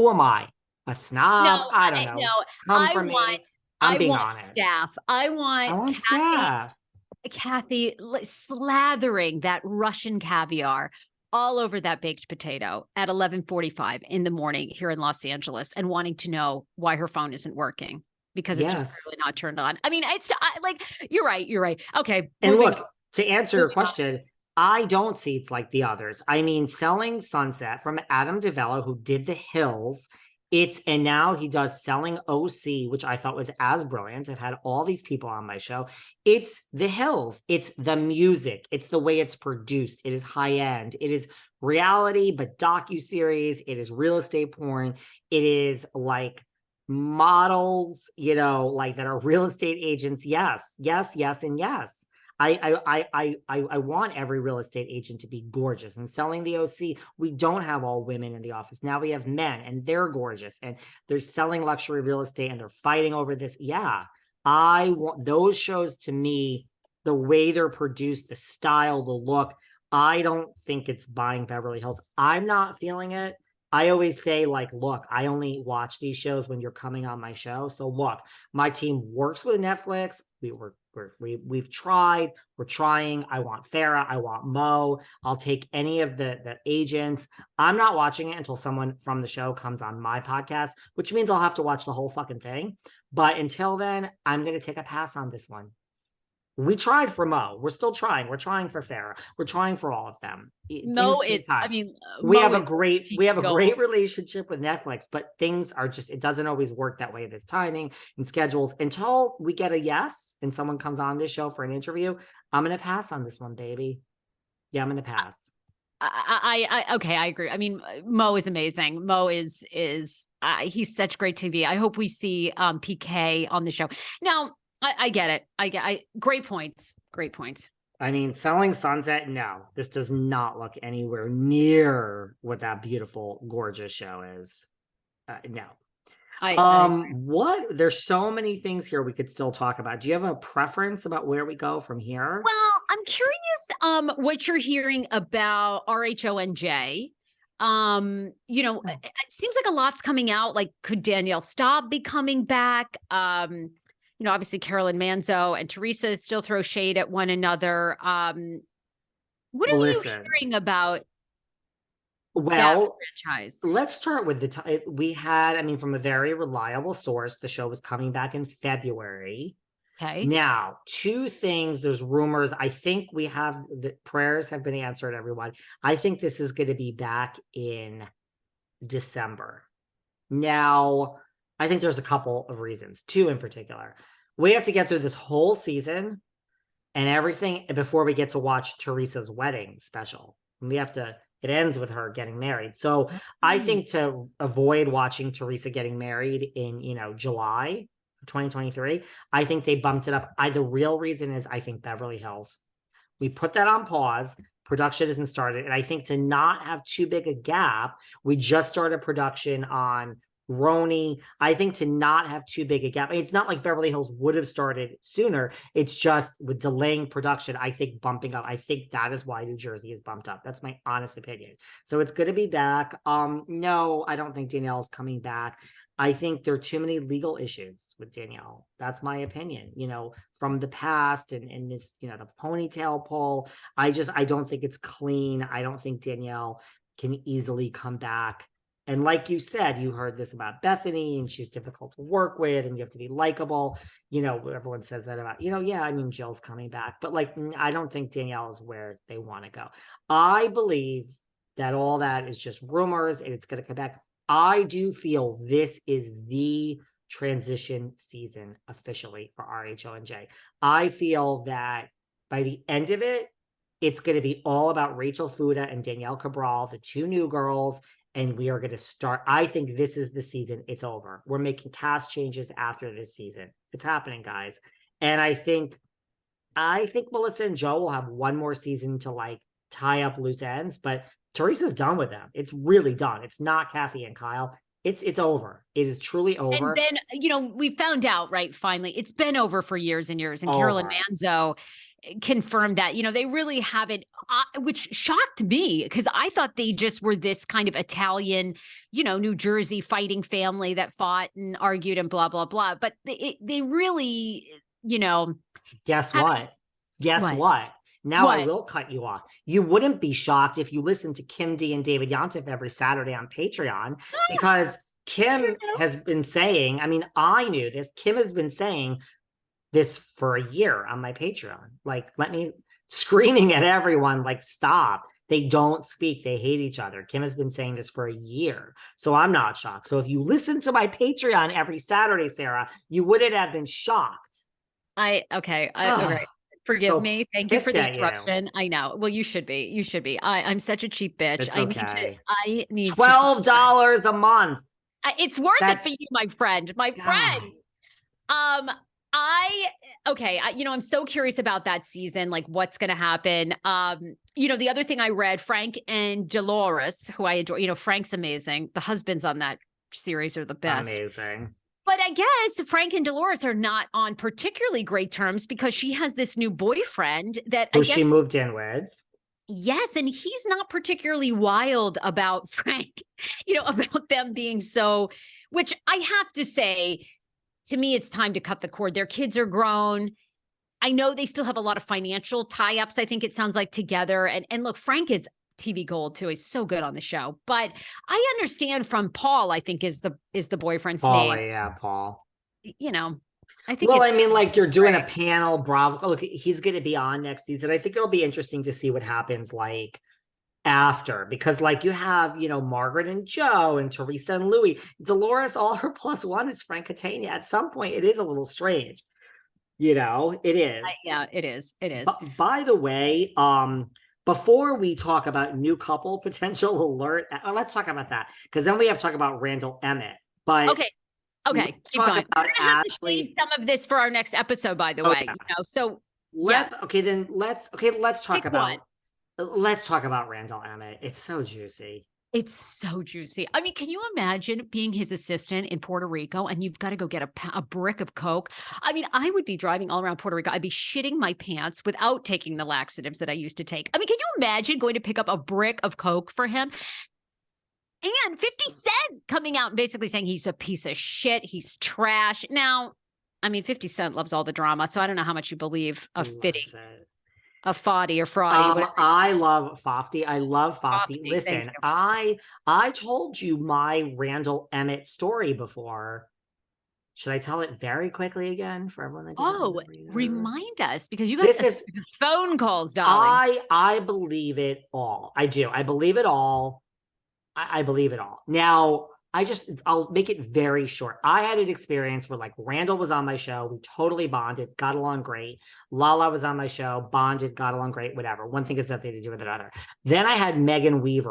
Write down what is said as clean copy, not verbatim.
who am I? A snob? No, I don't know. no. Come for me. I'm I being want honest. staff. I I want want staff. Kathy slathering that Russian caviar all over that baked potato at 11:45 in the morning here in Los Angeles and wanting to know why her phone isn't working because it's just clearly not turned on. I mean, like, you're right. You're right. Okay. And look, to answer your question, I don't see it's like the others. I mean, Selling Sunset from Adam DeVello, who did The Hills. And now he does Selling OC, which I thought was as brilliant. I've had all these people on my show. It's The Hills. It's the music. It's the way it's produced. It is high end. It is reality, but docuseries. It is real estate porn. It is like models, like that are real estate agents. Yes, yes, yes, and yes. I want every real estate agent to be gorgeous. And Selling the OC, we don't have all women in the office. Now we have men and they're gorgeous and they're selling luxury real estate and they're fighting over this. Yeah, I want those shows. To me, the way they're produced, the style, the look, I don't think it's buying Beverly Hills. I'm not feeling it. I always say, like, look, I only watch these shows when you're coming on my show. So look, my team works with Netflix. We've tried, we're trying. I want Farrah, I want Mo. I'll take any of the agents. I'm not watching it until someone from the show comes on my podcast, which means I'll have to watch the whole fucking thing. But until then, I'm going to take a pass on this one. We tried for Mo. We're still trying. We're trying for Farrah. We're trying for all of them. Mo is, I mean, we have a great relationship with Netflix, but things are just, it doesn't always work that way. There's timing and schedules. Until we get a yes and someone comes on this show for an interview, I'm going to pass on this one, baby. Yeah, I'm going to pass. Okay, I agree. I mean, Mo is amazing. Mo is he's such great TV. I hope we see PK on the show. Now, I get it. Great points. Great points. I mean, Selling Sunset, no, this does not look anywhere near what that beautiful, gorgeous show is. No. What? There's so many things here we could still talk about. Do you have a preference about where we go from here? Well, I'm curious what you're hearing about RHONJ. It seems like a lot's coming out. Like, could Danielle Staub be coming back? Obviously Carolyn Manzo and Teresa still throw shade at one another. What are you hearing about that franchise? Let's start with we had, from a very reliable source, the show was coming back in February. Okay. Now, two things, there's rumors. I think the prayers have been answered, everyone. I think this is going to be back in December. Now, I think there's a couple of reasons, two in particular. We have to get through this whole season and everything before we get to watch Teresa's wedding special. It ends with her getting married. So I think to avoid watching Teresa getting married in, July of 2023, I think they bumped it up. The real reason is I think Beverly Hills. We put that on pause. Production isn't started. And I think to not have too big a gap, we just started production on RHONJ. I think to not have too big a gap. It's not like Beverly Hills would have started sooner. It's just with delaying production, I think bumping up. I think that is why New Jersey is bumped up. That's my honest opinion. So it's going to be back. No, I don't think Danielle is coming back. I think there are too many legal issues with Danielle. That's my opinion, from the past and this, the ponytail pull. I don't think it's clean. I don't think Danielle can easily come back. And like you said, you heard this about Bethenny, and she's difficult to work with, and you have to be likable. Everyone says that about, Jill's coming back. But I don't think Danielle is where they want to go. I believe that all that is just rumors, and it's going to come back. I do feel this is the transition season officially for RHONJ. I feel that by the end of it, it's going to be all about Rachel Fuda and Danielle Cabral, the two new girls. And we are going to start. I think this is the season. It's over. We're making cast changes after this season. It's happening, guys. And I think Melissa and Joe will have one more season to tie up loose ends, but Teresa's done with them. It's really done. It's not Kathy and Kyle. It's over. It is truly over. And then, we found out, right, finally, it's been over for years and years. And Carolyn Manzo, confirmed that, they really haven't, which shocked me because I thought they just were this kind of Italian, New Jersey fighting family that fought and argued and blah, blah, blah. But they really, Guess what? Guess what? Now I will cut you off. You wouldn't be shocked if you listened to Kim D and David Yontef every Saturday on Patreon, because Kim has been saying, I mean, I knew this. Kim has been saying this for a year on my Patreon. Like, let me screaming at everyone, like, stop. They don't speak. They hate each other. Kim has been saying this for a year. So I'm not shocked. So if you listen to my Patreon every Saturday, Sarah, you wouldn't have been shocked. Okay. Forgive me. Thank you for the interruption. I know. Well, you should be. You should be. I'm such a cheap bitch. It's okay. I need $12 a month. It's worth it for you, my friend. My friend. I'm so curious about that season, like what's going to happen. The other thing I read, Frank and Dolores, who I adore, Frank's amazing. The husbands on that series are the best. Amazing. But I guess Frank and Dolores are not on particularly great terms because she has this new boyfriend that she moved in with. Yes. And he's not particularly wild about Frank, about them being so, which I have to say, to me, it's time to cut the cord. Their kids are grown. I know they still have a lot of financial tie-ups, I think it sounds like, together. And look, Frank is TV gold too. He's so good on the show. But I understand from Paul, I think is the boyfriend's name. Yeah, Paul. I think. Well, I mean, like, you're doing a panel. Bravo. Look, he's going to be on next season. I think it'll be interesting to see what happens like after, because like you have, Margaret and Joe and Teresa and Louis. Dolores, all her +1 is Frank Catania. At some point, it is a little strange. It is. Yeah, it is. It is. By the way, before we talk about new couple potential alert, let's talk about that, because then we have to talk about Randall Emmett. But okay, keep going. We're gonna have to save some of this for our next episode, by the way. So let's talk about. Let's talk about Randall Emmett. It's so juicy. It's so juicy. I mean, can you imagine being his assistant in Puerto Rico and you've got to go get a brick of Coke? I mean, I would be driving all around Puerto Rico. I'd be shitting my pants without taking the laxatives that I used to take. I mean, can you imagine going to pick up a brick of Coke for him? And 50 Cent coming out and basically saying he's a piece of shit. He's trash. Now, I mean, 50 Cent loves all the drama, so I don't know how much you believe of Fitty. A Foddy or Frotty. I love Fofty. I love Fofty. Listen, I told you my Randall Emmett story before. Should I tell it very quickly again for everyone that doesn't remind us, because you got phone calls, darling. I believe it all. I do. I believe it all. I believe it all. Now, I'll make it very short. I had an experience where, like, Randall was on my show. We totally bonded, got along great. Lala was on my show, bonded, got along great, whatever. One thing has nothing to do with another. Then I had Megan Weaver